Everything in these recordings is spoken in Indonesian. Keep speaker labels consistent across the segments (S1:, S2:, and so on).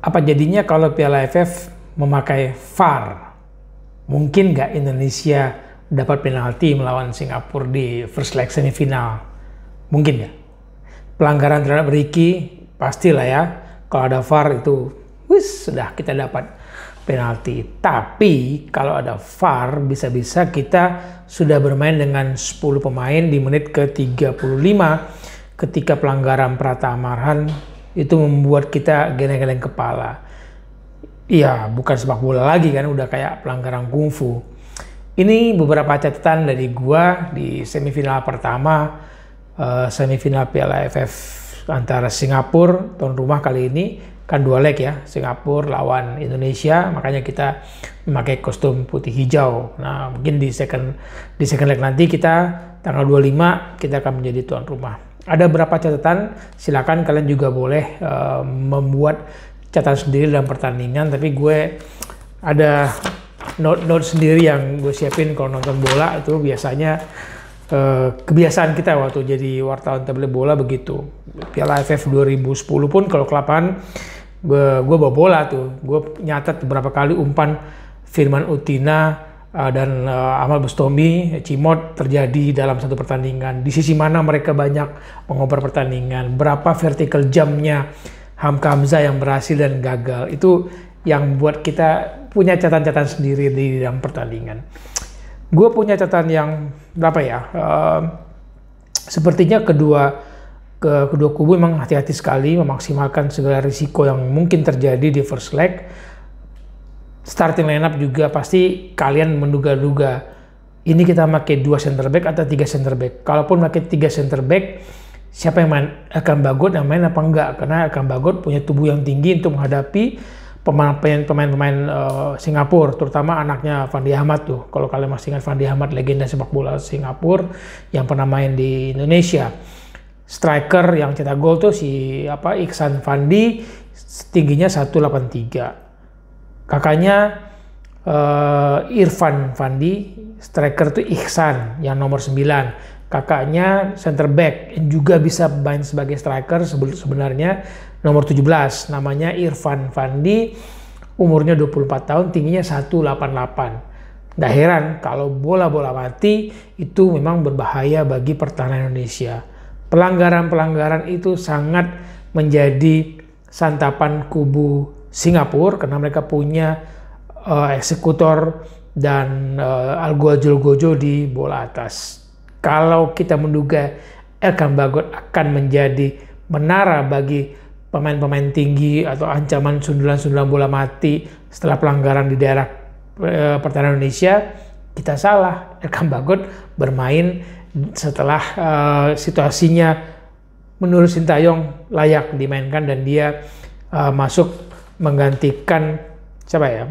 S1: Apa jadinya kalau Piala AFF memakai VAR? Mungkin nggak Indonesia dapat penalti melawan Singapura di first leg semifinal? Mungkin ya. Pelanggaran terhadap Ricky pastilah ya. Kalau ada VAR itu, sudah kita dapat penalti. Tapi kalau ada VAR, bisa-bisa kita sudah bermain dengan 10 pemain di menit ke-35 ketika pelanggaran Pratama Arhan itu membuat kita geleng-geleng kepala. Iya, bukan sepak bola lagi kan, udah kayak pelanggaran kungfu. Ini beberapa catatan dari gua di semifinal pertama, semifinal Piala AFF antara Singapura tuan rumah kali ini. Kan 2 leg ya, Singapura lawan Indonesia, makanya kita memakai kostum putih hijau. Nah, mungkin di second leg nanti kita tanggal 25 kita akan menjadi tuan rumah. Ada beberapa catatan, silakan kalian juga boleh membuat catatan sendiri dalam pertandingan, tapi gue ada note sendiri yang gue siapin kalau nonton bola. Itu biasanya kebiasaan kita waktu jadi wartawan tablet bola begitu. Piala AFF 2010 pun kalau ke lapangan gue bawa bola tuh, gue nyatat beberapa kali umpan Firman Utina dan Ahmad Bustomi, Cimot terjadi dalam satu pertandingan. Di sisi mana mereka banyak mengoper pertandingan, berapa vertical jump-nya Hamka Hamzah yang berhasil dan gagal. Itu yang buat kita punya catatan-catatan sendiri di dalam pertandingan. Gue punya catatan yang berapa ya? Sepertinya kedua kubu memang hati-hati sekali memaksimalkan segala risiko yang mungkin terjadi di first leg. Starting lineup juga pasti kalian menduga-duga ini kita pakai 2 center back atau 3 center back. Kalaupun pakai 3 center back, siapa yang main? Elkan Bagot yang main apa enggak? Karena Elkan Bagot punya tubuh yang tinggi untuk menghadapi pemain-pemain Singapura, terutama anaknya Fandi Ahmad tuh. Kalau kalian masih ingat Fandi Ahmad, legenda sepak bola Singapura yang pernah main di Indonesia. Striker yang cetak gol tuh si Iksan Fandi, tingginya 183. Kakaknya Irfan Fandi, striker tuh Ihsan yang nomor 9. Kakaknya center back yang juga bisa main sebagai striker sebenarnya nomor 17, namanya Irfan Fandi, umurnya 24 tahun, tingginya 188. Nggak heran kalau bola-bola mati itu memang berbahaya bagi pertahanan Indonesia. Pelanggaran-pelanggaran itu sangat menjadi santapan kubu Singapura karena mereka punya eksekutor dan Algua Gojo di bola atas. Kalau kita menduga Elkan Bagot akan menjadi menara bagi pemain-pemain tinggi atau ancaman sundulan-sundulan bola mati setelah pelanggaran di daerah pertahanan Indonesia, kita salah. Elkan Bagot bermain setelah situasinya menurut Sintayong layak dimainkan dan dia masuk menggantikan siapa ya?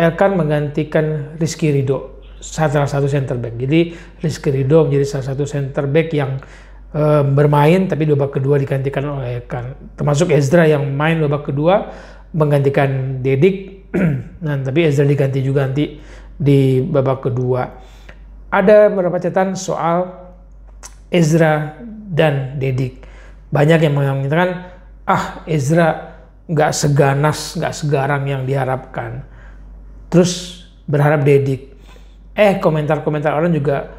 S1: Elkan menggantikan Rizky Ridho, salah satu center back. Jadi Rizky Ridho menjadi salah satu center back yang bermain, tapi di babak kedua digantikan oleh Elkan. Termasuk Ezra yang main babak kedua menggantikan Dedik. Nah, tapi Ezra diganti juga nanti di babak kedua. Ada beberapa catatan soal Ezra dan Dedik. Banyak yang mengatakan, Ezra nggak seganas, nggak segarang yang diharapkan. Terus berharap Dedik. Komentar-komentar orang juga,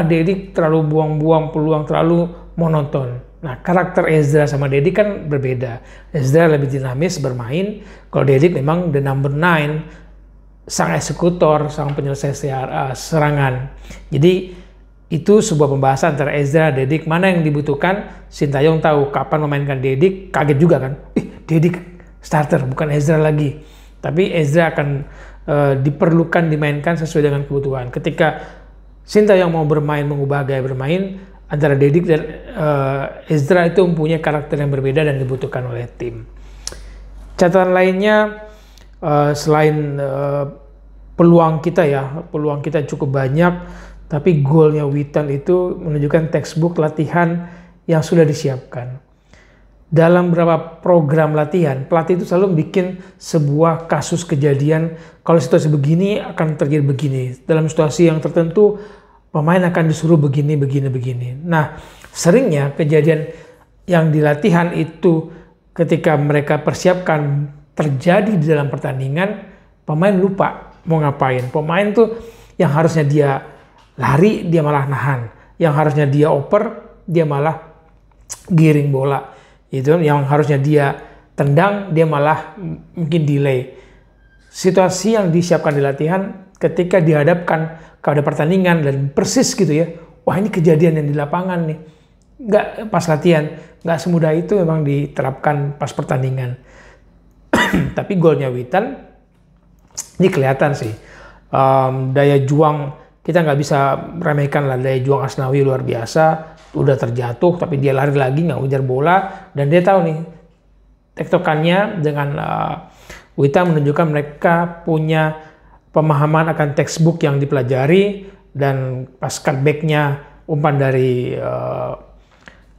S1: Dedik terlalu buang-buang peluang, terlalu monoton. Nah, karakter Ezra sama Dedik kan berbeda. Ezra lebih dinamis bermain, kalau Dedik memang the number 9, sang eksekutor, sang penyelesai serangan. Jadi itu sebuah pembahasan antara Ezra dan Dedik, mana yang dibutuhkan. Sintayong tahu kapan memainkan Dedik, kaget juga kan, Dedik starter bukan Ezra lagi. Tapi Ezra akan diperlukan dimainkan sesuai dengan kebutuhan. Ketika Sintayong mau bermain, mengubah gaya bermain, antara Dedik dan Ezra itu mempunyai karakter yang berbeda dan dibutuhkan oleh tim. Catatan lainnya, selain peluang kita cukup banyak, tapi golnya Witan itu menunjukkan textbook latihan yang sudah disiapkan. Dalam beberapa program latihan, pelatih itu selalu bikin sebuah kasus kejadian, kalau situasi begini akan terjadi begini. Dalam situasi yang tertentu, pemain akan disuruh begini. Nah, seringnya kejadian yang di latihan itu ketika mereka persiapkan terjadi di dalam pertandingan, pemain lupa mau ngapain. Pemain tuh yang harusnya dia lari, dia malah nahan. Yang harusnya dia oper, dia malah giring bola. Itu yang harusnya dia tendang, dia malah mungkin delay. Situasi yang disiapkan di latihan ketika dihadapkan pada pertandingan dan persis gitu ya. Wah, ini kejadian yang di lapangan nih. Nggak pas latihan, nggak semudah itu memang diterapkan pas pertandingan. Tapi golnya Witan ini kelihatan sih. Daya juang, kita nggak bisa remehkan lah, daya juang Asnawi luar biasa. Udah terjatuh tapi dia lari lagi, nggak ngejar bola, dan dia tahu nih tektokannya dengan Witan menunjukkan mereka punya pemahaman akan textbook yang dipelajari, dan pas cutbacknya umpan dari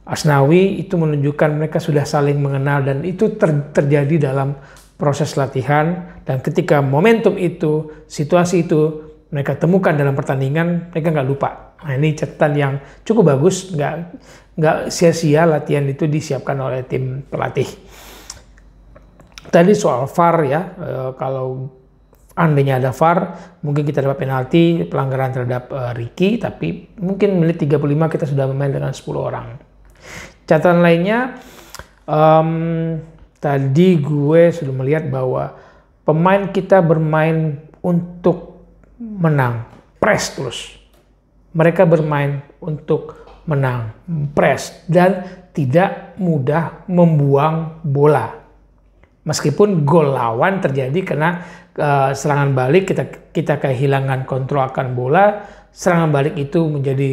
S1: Asnawi itu menunjukkan mereka sudah saling mengenal, dan itu terjadi dalam proses latihan. Dan ketika momentum itu, situasi itu mereka temukan dalam pertandingan, mereka nggak lupa. Nah, ini catatan yang cukup bagus, nggak sia-sia latihan itu disiapkan oleh tim pelatih. Tadi soal VAR ya, kalau andainya ada VAR, mungkin kita dapat penalti pelanggaran terhadap Ricky, tapi mungkin menit 35 kita sudah bermain dengan 10 orang. Catatan lainnya, tadi gue sudah melihat bahwa pemain kita bermain untuk menang, press terus. Mereka bermain untuk menang, press, dan tidak mudah membuang bola. Meskipun gol lawan terjadi karena serangan balik, kita kehilangan kontrol akan bola, serangan balik itu menjadi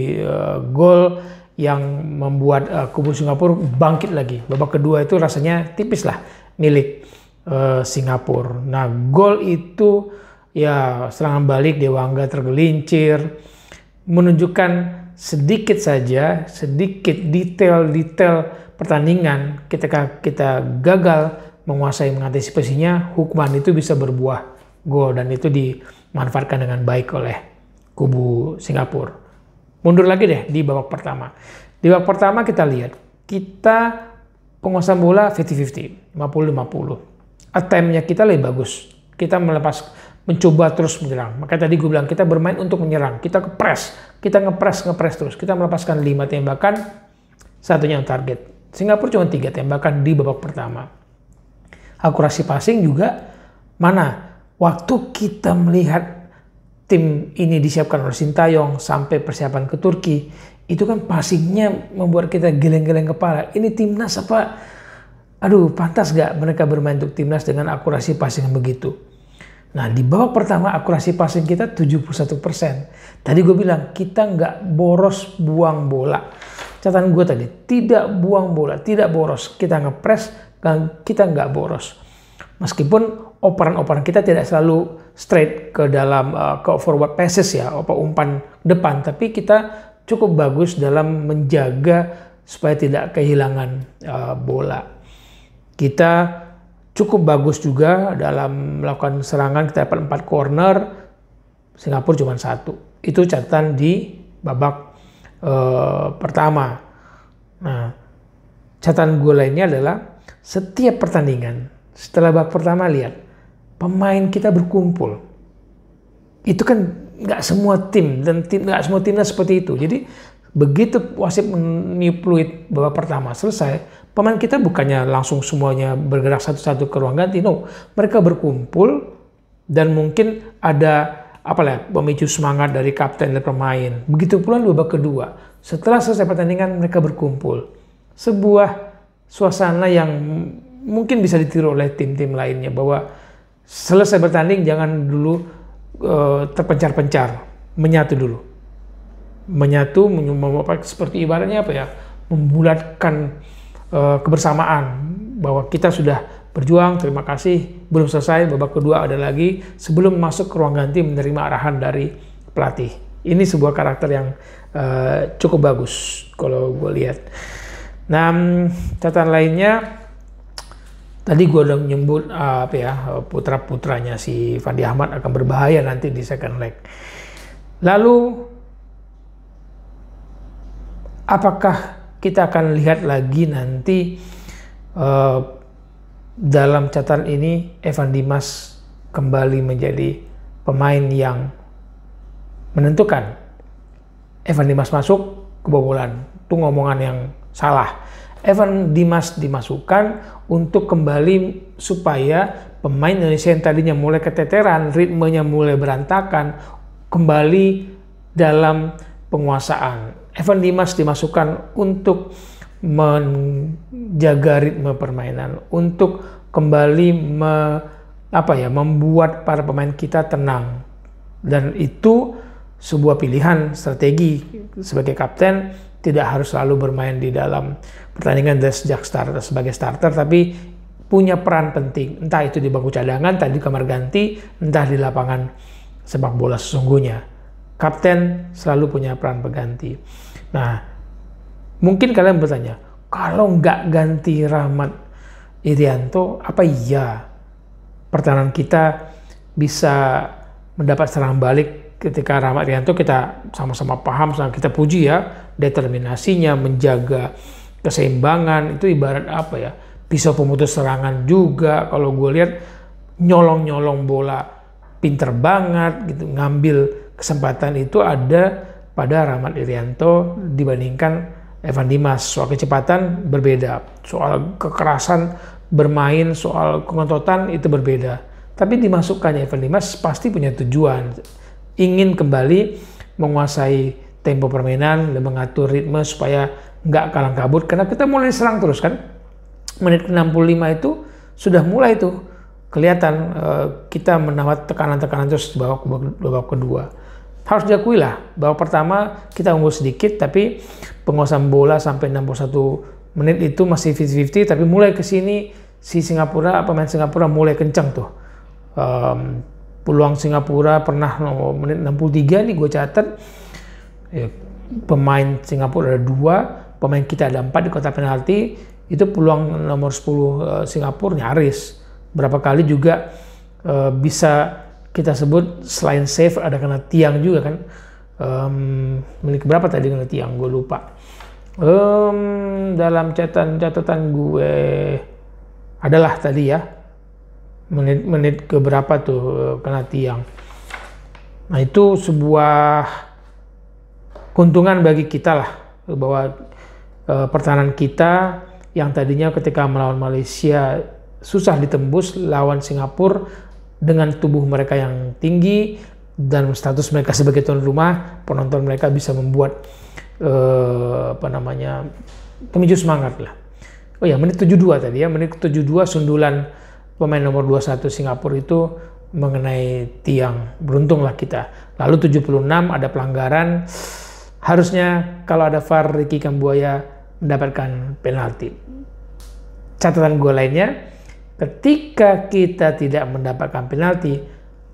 S1: gol yang membuat kubu Singapura bangkit lagi. Babak kedua itu rasanya tipis lah milik Singapura. Nah, gol itu ya serangan balik Dewangga tergelincir, menunjukkan sedikit detail pertandingan ketika kita gagal menguasai mengantisipasinya, hukuman itu bisa berbuah gol, dan itu dimanfaatkan dengan baik oleh kubu Singapura. Mundur lagi deh di babak pertama. Di babak pertama kita lihat, kita penguasaan bola 50-50, 50-50. Attempt-nya kita lebih bagus. Kita mencoba terus menyerang. Maka tadi gue bilang kita bermain untuk menyerang. Kita ngepres terus. Kita melepaskan 5 tembakan, satunya target. Singapura cuma 3 tembakan di babak pertama. Akurasi passing juga mana? Waktu kita melihat tim ini disiapkan oleh Sintayong sampai persiapan ke Turki, itu kan passingnya membuat kita geleng-geleng kepala. Ini timnas apa? Aduh, pantas gak mereka bermain untuk timnas dengan akurasi passing yang begitu? Nah, di babak pertama akurasi passing kita 71%. Tadi gue bilang kita nggak boros buang bola. Catatan gue tadi, tidak buang bola, tidak boros. Kita ngepres, kita nggak boros. Meskipun operan-operan kita tidak selalu straight ke dalam ke forward passes ya, umpan depan, tapi kita cukup bagus dalam menjaga supaya tidak kehilangan bola. Kita cukup bagus juga dalam melakukan serangan, kita dapat 4 corner, Singapura cuma 1. Itu catatan di babak pertama. Nah, catatan gue lainnya adalah setiap pertandingan setelah babak pertama lihat pemain kita berkumpul. Itu kan nggak semua tim dan nggak semua timnas seperti itu. Jadi begitu wasit meniup peluit babak pertama selesai, pemain kita bukannya langsung semuanya bergerak satu-satu ke ruang ganti. No, mereka berkumpul dan mungkin ada pemicu semangat dari kapten dan pemain. Begitu pula di babak kedua. Setelah selesai pertandingan mereka berkumpul. Sebuah suasana yang mungkin bisa ditiru oleh tim-tim lainnya, bahwa selesai bertanding jangan dulu terpencar-pencar, menyatu dulu. Menyatu seperti ibaratnya membulatkan kebersamaan bahwa kita sudah berjuang, terima kasih, belum selesai, babak kedua ada lagi sebelum masuk ke ruang ganti menerima arahan dari pelatih. Ini sebuah karakter yang cukup bagus kalau gue lihat. Nah, catatan lainnya tadi gue udah menyebut putra-putranya si Fandi Ahmad akan berbahaya nanti di second leg. Lalu apakah kita akan lihat lagi nanti dalam catatan ini Evan Dimas kembali menjadi pemain yang menentukan. Evan Dimas masuk, kebobolan. Itu ngomongan yang salah. Evan Dimas dimasukkan untuk kembali supaya pemain Indonesia yang tadinya mulai keteteran, ritmenya mulai berantakan, kembali dalam penguasaan. Evan Dimas dimasukkan untuk menjaga ritme permainan, untuk kembali membuat para pemain kita tenang. Dan itu sebuah pilihan strategi sebagai kapten, tidak harus selalu bermain di dalam pertandingan sejak sebagai starter, tapi punya peran penting, entah itu di bangku cadangan, tadi kamar ganti, entah di lapangan sepak bola sesungguhnya. Kapten selalu punya peran pengganti. Nah, mungkin kalian bertanya, kalau nggak ganti Rahmat Irianto, apa iya pertahanan kita bisa mendapat serangan balik? Ketika Rahmat Irianto kita sama-sama paham, kita puji ya, determinasinya menjaga keseimbangan, itu ibarat apa ya, pisau pemutus serangan juga. Kalau gue lihat nyolong-nyolong bola pinter banget gitu, ngambil kesempatan itu ada pada Rahmat Irianto dibandingkan Evan Dimas. Soal kecepatan berbeda, soal kekerasan bermain, soal kengototan itu berbeda. Tapi dimasukkannya Evan Dimas pasti punya tujuan, ingin kembali menguasai tempo permainan dan mengatur ritme supaya nggak kalang kabut, karena kita mulai serang terus kan. Menit ke-65 itu sudah mulai tuh kelihatan kita mendapat tekanan-tekanan terus di babak kedua. Harus diakui lah bahwa pertama kita unggul sedikit, tapi penguasaan bola sampai 61 menit itu masih 50-50, tapi mulai ke sini si pemain Singapura mulai kencang tuh. Peluang Singapura pernah menit 63 nih gue catat, pemain Singapura ada 2, pemain kita ada 4 di kotak penalti, itu peluang nomor 10 Singapura nyaris. Berapa kali juga bisa kita sebut selain save ada kena tiang juga kan. Menit berapa tadi kena tiang gue lupa. Dalam catatan gue adalah tadi ya, menit keberapa tuh kena tiang. Nah itu sebuah keuntungan bagi kita lah, bahwa pertahanan kita yang tadinya ketika melawan Malaysia susah ditembus, lawan Singapura dengan tubuh mereka yang tinggi dan status mereka sebagai tuan rumah, penonton mereka bisa membuat pemicu semangat lah. Oh ya, menit 72 tadi ya, menit 72 sundulan pemain nomor 21 Singapura itu mengenai tiang. Beruntunglah kita. Lalu 76 ada pelanggaran. Harusnya kalau ada VAR Ricky Kambuaya mendapatkan penalti. Catatan gue lainnya, ketika kita tidak mendapatkan penalti,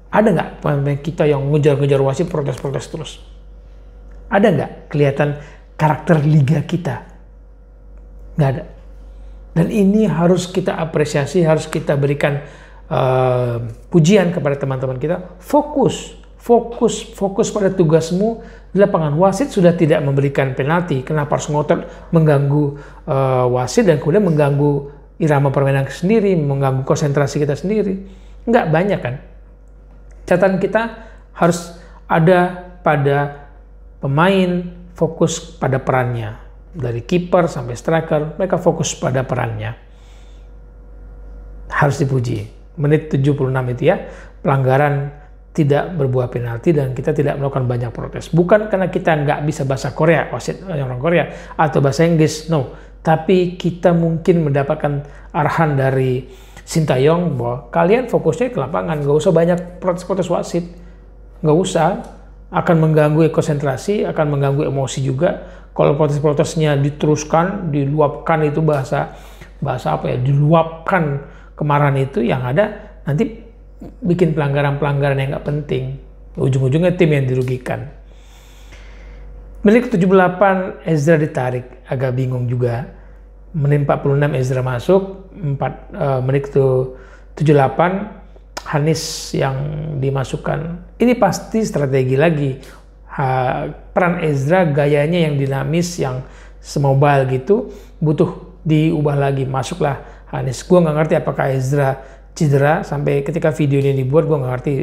S1: ada nggak pemain kita yang ngejar-ngejar wasit, protes-protes terus? Ada nggak kelihatan karakter liga kita? Nggak ada. Dan ini harus kita apresiasi, harus kita berikan pujian kepada teman-teman kita. Fokus pada tugasmu di lapangan. Wasit sudah tidak memberikan penalti, kenapa harus ngotot mengganggu wasit dan kemudian mengganggu irama permainan sendiri, mengganggu konsentrasi kita sendiri? Nggak banyak kan. Catatan kita harus ada pada pemain, fokus pada perannya. Dari kiper sampai striker, mereka fokus pada perannya. Harus dipuji. Menit 76 itu ya, pelanggaran tidak berbuah penalti dan kita tidak melakukan banyak protes. Bukan karena kita nggak bisa bahasa Korea, wasit orang Korea, atau bahasa Inggris, no. Tapi kita mungkin mendapatkan arahan dari Sintayong bahwa kalian fokusnya ke lapangan, nggak usah banyak protes-protes wasit. Nggak usah, akan mengganggu konsentrasi, akan mengganggu emosi juga. Kalau protes-protesnya diteruskan, diluapkan, itu bahasa apa ya, diluapkan kemarahan itu, yang ada nanti bikin pelanggaran-pelanggaran yang nggak penting. Ujung-ujungnya tim yang dirugikan. Menit ke-78 Ezra ditarik, agak bingung juga. Menit 46 Ezra masuk, menit ke-78 Hanis yang dimasukkan. Ini pasti strategi lagi. Peran Ezra gayanya yang dinamis, yang semobile gitu, butuh diubah lagi. Masuklah Hanis. Gue nggak ngerti apakah Ezra cedera, sampai ketika video ini dibuat gue nggak ngerti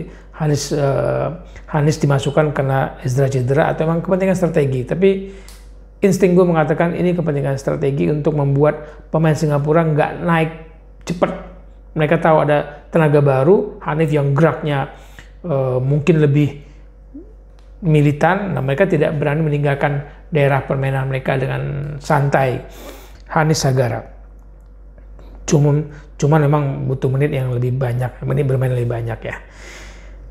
S1: Hanis dimasukkan karena Ezra cedera atau emang kepentingan strategi. Tapi insting gue mengatakan ini kepentingan strategi untuk membuat pemain Singapura nggak naik cepat. Mereka tahu ada tenaga baru, Hanif yang geraknya mungkin lebih militan. Nah, mereka tidak berani meninggalkan daerah permainan mereka dengan santai. Hanis Sagara. Cuman memang butuh menit yang lebih banyak, menit bermain lebih banyak ya.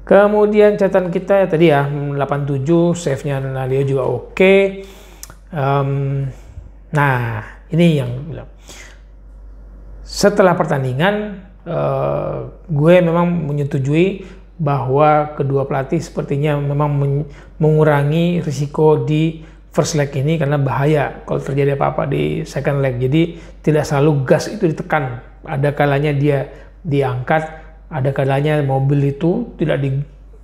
S1: Kemudian catatan kita ya tadi ya 87, save-nya Nadio juga oke. Nah, ini yang bilang. Setelah pertandingan, gue memang menyetujui bahwa kedua pelatih sepertinya memang mengurangi risiko di first leg ini karena bahaya kalau terjadi apa-apa di second leg. Jadi tidak selalu gas itu ditekan. Ada kalanya dia diangkat, ada kalanya mobil itu tidak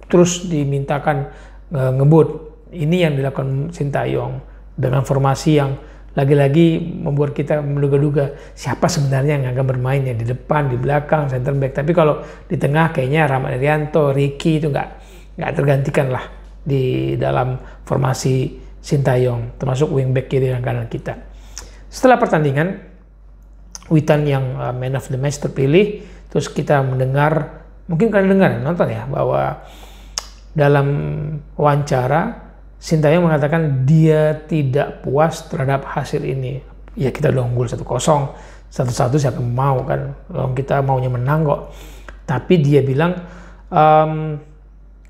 S1: terus dimintakan ngebut. Ini yang dilakukan Sintayong dengan formasi yang lagi-lagi membuat kita menduga-duga siapa sebenarnya yang akan bermain ya, di depan, di belakang, center back. Tapi kalau di tengah kayaknya Rahmat Irianto, Ricky itu nggak tergantikan lah di dalam formasi Sintayong, termasuk wingback kiri dan kanan kita. Setelah pertandingan, Witan yang man of the match terpilih, terus kita mendengar, mungkin kalian dengar, nonton ya, bahwa dalam wawancara Sintayong mengatakan dia tidak puas terhadap hasil ini. Ya kita udah unggul 1-0, 1-1 siapa mau kan, kita maunya menang kok. Tapi dia bilang,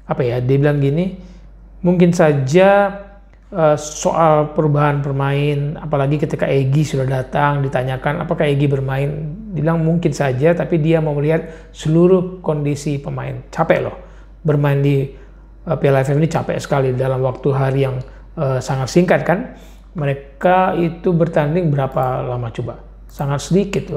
S1: dia bilang gini, mungkin saja soal perubahan bermain, apalagi ketika Egy sudah datang, ditanyakan apakah Egy bermain, dibilang mungkin saja, tapi dia mau melihat seluruh kondisi pemain. Capek loh, bermain di Piala AFF ini capek sekali dalam waktu hari yang sangat singkat kan. Mereka itu bertanding berapa lama coba? Sangat sedikit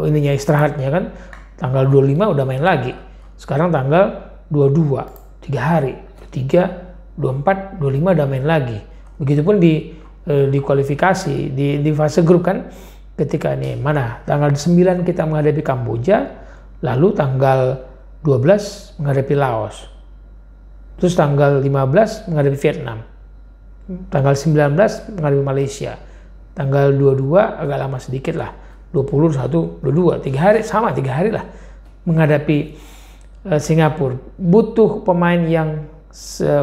S1: ininya istirahatnya kan. Tanggal 25 udah main lagi. Sekarang tanggal 22, 3 hari. 3, 24, 25 udah main lagi. Begitupun di kualifikasi, di fase grup kan, ketika ini mana tanggal 9 kita menghadapi Kamboja, lalu tanggal 12 menghadapi Laos, terus tanggal 15 menghadapi Vietnam, tanggal 19 menghadapi Malaysia, tanggal 22 agak lama sedikit lah, 20, 1, 22, 3 hari, sama 3 hari lah menghadapi Singapura. Butuh pemain yang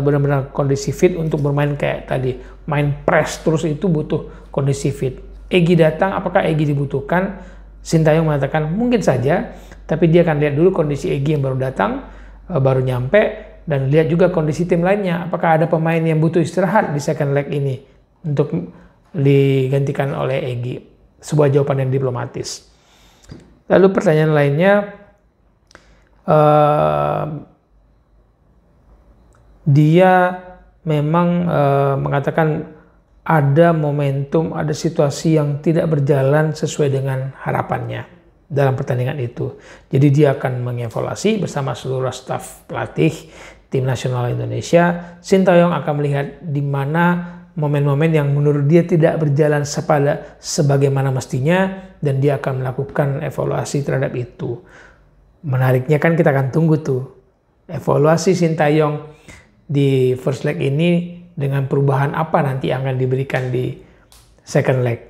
S1: benar-benar kondisi fit untuk bermain kayak tadi, main press terus, itu butuh kondisi fit. Egy datang, apakah Egy dibutuhkan? Sintayong mengatakan mungkin saja, tapi dia akan lihat dulu kondisi Egy yang baru datang, baru nyampe, dan lihat juga kondisi tim lainnya, apakah ada pemain yang butuh istirahat di second leg ini untuk digantikan oleh Egy. Sebuah jawaban yang diplomatis. Lalu pertanyaan lainnya, dia memang mengatakan ada momentum, ada situasi yang tidak berjalan sesuai dengan harapannya dalam pertandingan itu. Jadi dia akan mengevaluasi bersama seluruh staf pelatih tim nasional Indonesia. Sintayong akan melihat di mana momen-momen yang menurut dia tidak berjalan sebagaimana mestinya, dan dia akan melakukan evaluasi terhadap itu. Menariknya kan kita akan tunggu tuh evaluasi Sintayong di first leg ini dengan perubahan apa nanti yang akan diberikan di second leg.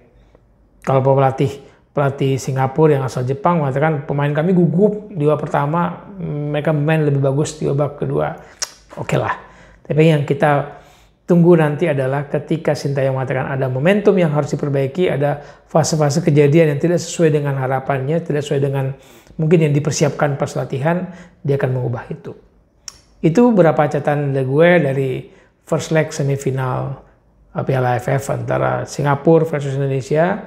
S1: Kalau pelatih Singapura yang asal Jepang mengatakan pemain kami gugup di babak pertama, mereka bermain lebih bagus di babak kedua. Oke lah. Tapi yang kita tunggu nanti adalah ketika Sintayong mengatakan ada momentum yang harus diperbaiki, ada fase-fase kejadian yang tidak sesuai dengan harapannya, tidak sesuai dengan mungkin yang dipersiapkan pas latihan, dia akan mengubah itu. Itu beberapa catatan gue dari first leg semifinal Piala AFF antara Singapura versus Indonesia.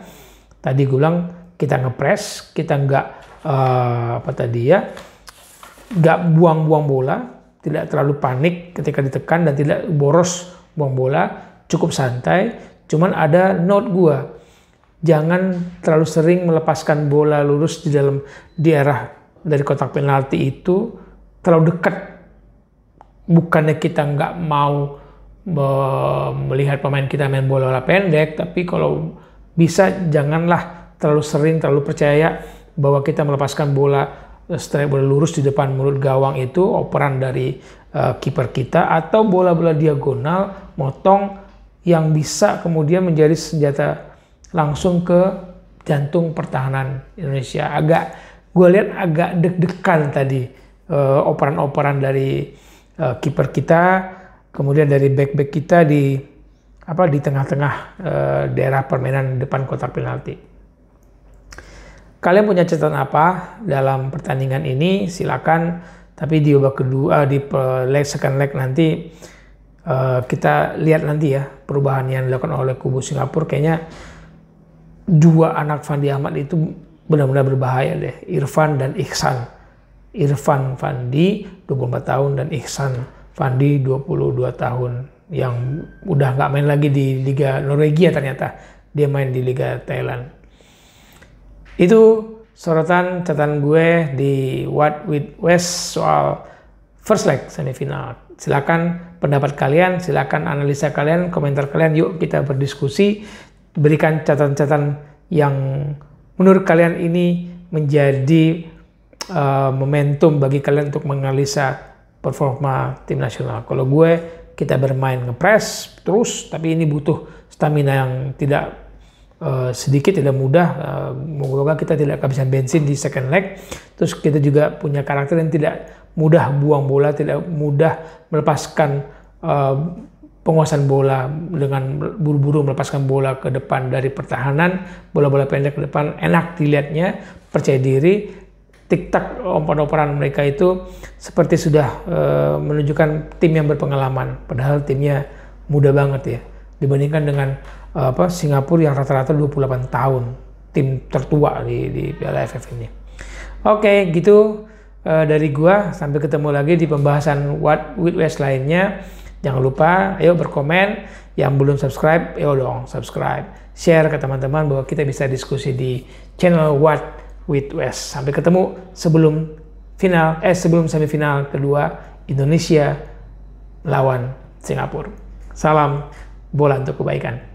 S1: Tadi gue bilang kita ngepres, kita nggak nggak buang-buang bola, tidak terlalu panik ketika ditekan dan tidak boros buang bola, cukup santai. Cuman ada note gue, jangan terlalu sering melepaskan bola lurus di arah dari kotak penalti itu terlalu dekat. Bukannya kita nggak mau melihat pemain kita main bola pendek, tapi kalau bisa janganlah terlalu sering, terlalu percaya bahwa kita melepaskan bola straight, bola lurus di depan mulut gawang itu operan dari kiper kita, atau bola-bola diagonal motong yang bisa kemudian menjadi senjata langsung ke jantung pertahanan Indonesia. Gue lihat agak deg-degan tadi operan-operan dari kiper kita, kemudian dari back-back kita di tengah-tengah daerah permainan depan kotak penalti. Kalian punya catatan apa dalam pertandingan ini? Silakan. Tapi di babak kedua, di second leg nanti kita lihat nanti ya perubahan yang dilakukan oleh kubu Singapura. Kayaknya dua anak Fandi Ahmad itu benar-benar berbahaya deh, Irfan dan Ihsan. Irfan Fandi 24 tahun dan Ihsan Fandi 22 tahun yang udah nggak main lagi di Liga Norwegia, ternyata dia main di Liga Thailand. Itu sorotan catatan gue di What with West soal first leg semifinal. Silakan pendapat kalian, silakan analisa kalian, komentar kalian, yuk kita berdiskusi, berikan catatan-catatan yang menurut kalian ini menjadi momentum bagi kalian untuk menganalisa performa tim nasional. Kalau gue, kita bermain ngepres terus, tapi ini butuh stamina yang tidak sedikit, tidak mudah. Moga-moga kita tidak kehabisan bensin di second leg. Terus kita juga punya karakter yang tidak mudah buang bola, tidak mudah melepaskan penguasaan bola dengan buru-buru melepaskan bola ke depan dari pertahanan, bola-bola pendek ke depan, enak dilihatnya, percaya diri, tik-tak operan-operan mereka itu seperti sudah menunjukkan tim yang berpengalaman, padahal timnya muda banget ya, dibandingkan dengan Singapura yang rata-rata 28 tahun, tim tertua di Piala AFF ini. Oke, gitu dari gua, sampai ketemu lagi di pembahasan What with West lainnya. Jangan lupa, ayo berkomen. Yang belum subscribe, ayo dong subscribe. Share ke teman-teman bahwa kita bisa diskusi di channel What with West. Sampai ketemu sebelum semifinal kedua Indonesia lawan Singapura. Salam bola untuk kebaikan.